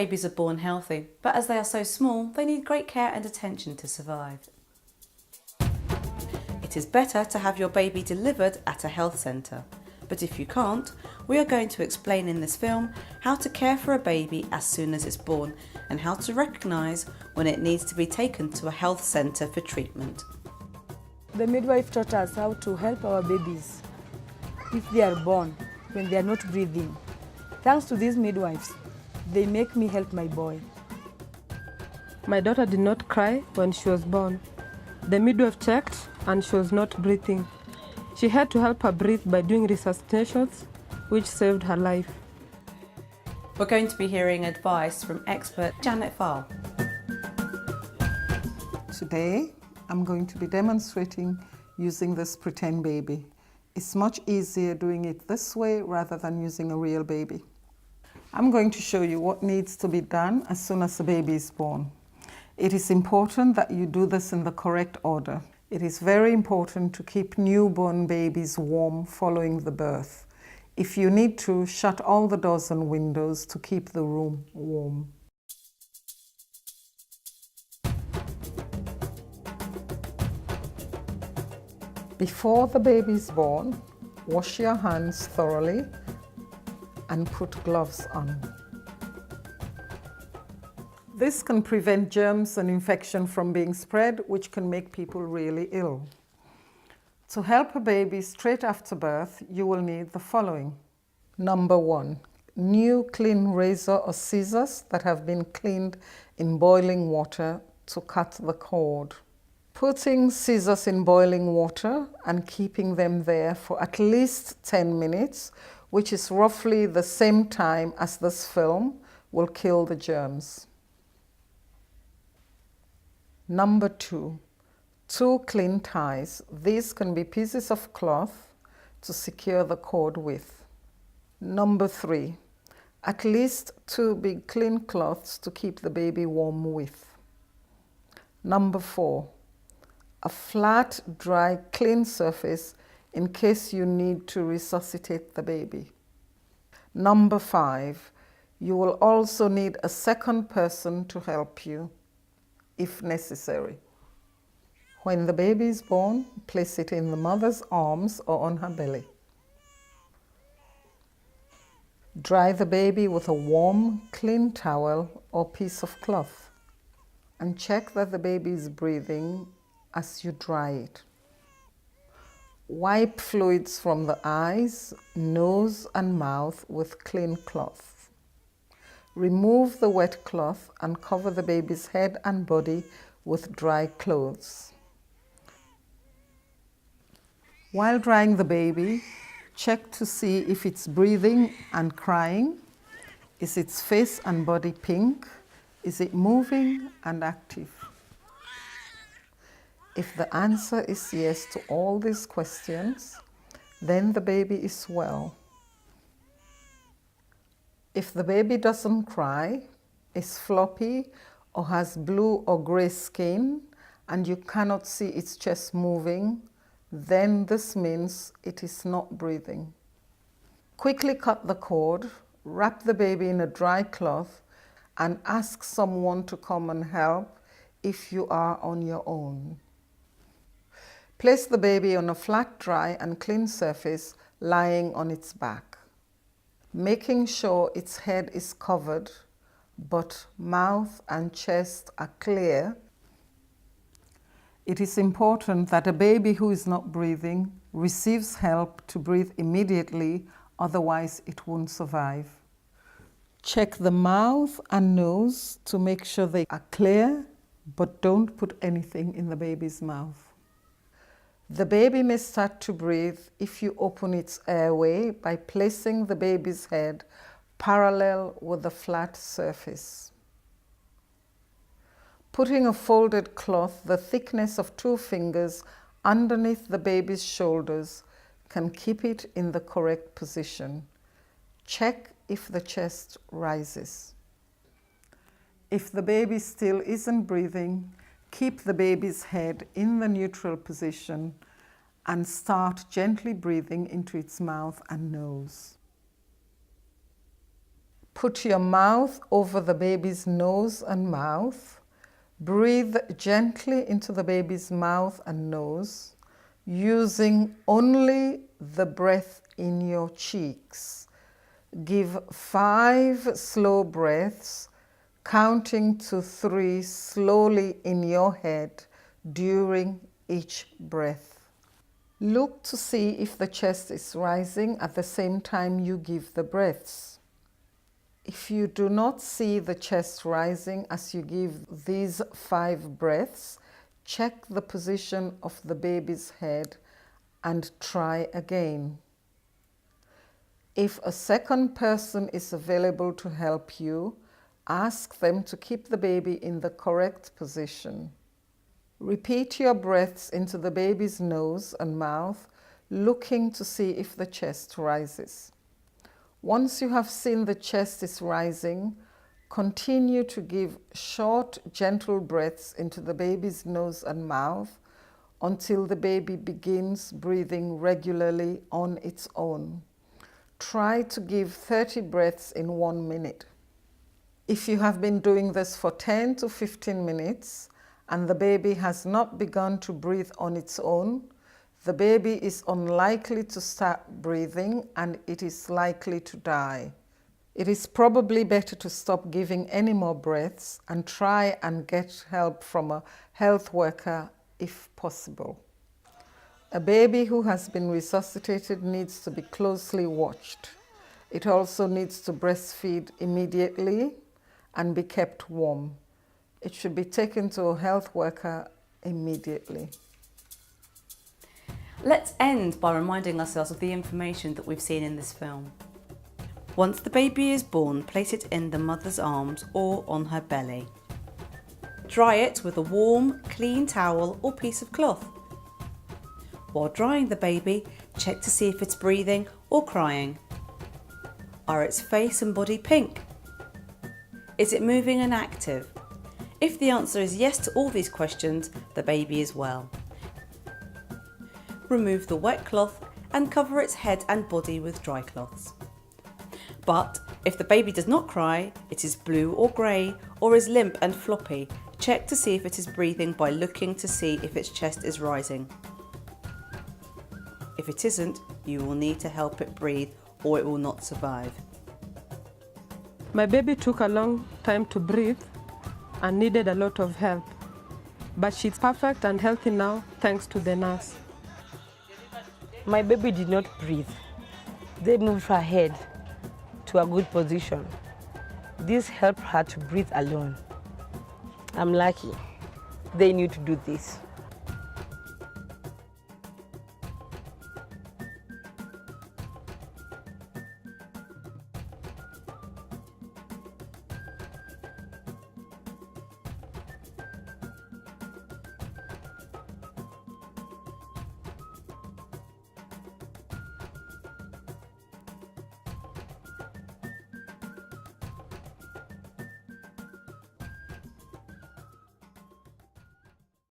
babies are born healthy, but as they are so small, they need great care and attention to survive. It is better to have your baby delivered at a health centre, but if you can't, we are going to explain in this film how to care for a baby as soon as it's born and how to recognise when it needs to be taken to a health centre for treatment. The midwife taught us how to help our babies if they are born, when they are not breathing. Thanks to these midwives, they make me help my boy. My daughter did not cry when she was born. The midwife checked and she was not breathing. She had to help her breathe by doing resuscitations, which saved her life. We're going to be hearing advice from expert Janet Farr. Today, I'm going to be demonstrating using this pretend baby. It's much easier doing it this way rather than using a real baby. I'm going to show you what needs to be done as soon as the baby is born. It is important that you do this in the correct order. It is very important to keep newborn babies warm following the birth. If you need to, shut all the doors and windows to keep the room warm. Before the baby is born, wash your hands thoroughly and put gloves on. This can prevent germs and infection from being spread, which can make people really ill. To help a baby straight after birth, you will need the following. Number 1, new clean razor or scissors that have been cleaned in boiling water to cut the cord. Putting scissors in boiling water and keeping them there for at least 10 minutes, which is roughly the same time as this film, will kill the germs. Number 2, 2 clean ties. These can be pieces of cloth to secure the cord with. Number 3, at least 2 big clean cloths to keep the baby warm with. Number 4, a flat, dry, clean surface in case you need to resuscitate the baby. Number 5, you will also need a second person to help you, if necessary. When the baby is born, place it in the mother's arms or on her belly. Dry the baby with a warm, clean towel or piece of cloth and check that the baby is breathing as you dry it. Wipe fluids from the eyes, nose and mouth with clean cloth. Remove the wet cloth and cover the baby's head and body with dry clothes. While drying the baby, check to see if it's breathing and crying. Is its face and body pink? Is it moving and active? If the answer is yes to all these questions, then the baby is well. If the baby doesn't cry, is floppy, or has blue or grey skin, and you cannot see its chest moving, then this means it is not breathing. Quickly cut the cord, wrap the baby in a dry cloth, and ask someone to come and help if you are on your own. Place the baby on a flat, dry, and clean surface lying on its back, making sure its head is covered, but mouth and chest are clear. It is important that a baby who is not breathing receives help to breathe immediately, otherwise it won't survive. Check the mouth and nose to make sure they are clear, but don't put anything in the baby's mouth. The baby may start to breathe if you open its airway by placing the baby's head parallel with the flat surface. Putting a folded cloth the thickness of 2 fingers underneath the baby's shoulders can keep it in the correct position. Check if the chest rises. If the baby still isn't breathing, keep the baby's head in the neutral position and start gently breathing into its mouth and nose. Put your mouth over the baby's nose and mouth. Breathe gently into the baby's mouth and nose, using only the breath in your cheeks. Give 5 slow breaths, counting to 3 slowly in your head during each breath. Look to see if the chest is rising at the same time you give the breaths. If you do not see the chest rising as you give these 5 breaths, check the position of the baby's head and try again. If a second person is available to help you, ask them to keep the baby in the correct position. Repeat your breaths into the baby's nose and mouth, looking to see if the chest rises. Once you have seen the chest is rising, continue to give short, gentle breaths into the baby's nose and mouth until the baby begins breathing regularly on its own. Try to give 30 breaths in 1 minute. If you have been doing this for 10 to 15 minutes and the baby has not begun to breathe on its own, the baby is unlikely to start breathing and it is likely to die. It is probably better to stop giving any more breaths and try and get help from a health worker if possible. A baby who has been resuscitated needs to be closely watched. It also needs to breastfeed immediately and be kept warm. It should be taken to a health worker immediately. Let's end by reminding ourselves of the information that we've seen in this film. Once the baby is born, place it in the mother's arms or on her belly. Dry it with a warm, clean towel or piece of cloth. While drying the baby, check to see if it's breathing or crying. Are its face and body pink? Is it moving and active? If the answer is yes to all these questions, the baby is well. Remove the wet cloth and cover its head and body with dry cloths. But if the baby does not cry, it is blue or grey or is limp and floppy, check to see if it is breathing by looking to see if its chest is rising. If it isn't, you will need to help it breathe or it will not survive. My baby took a long time to breathe and needed a lot of help, but she's perfect and healthy now thanks to the nurse. My baby did not breathe. They moved her head to a good position. This helped her to breathe alone. I'm lucky. They knew to do this.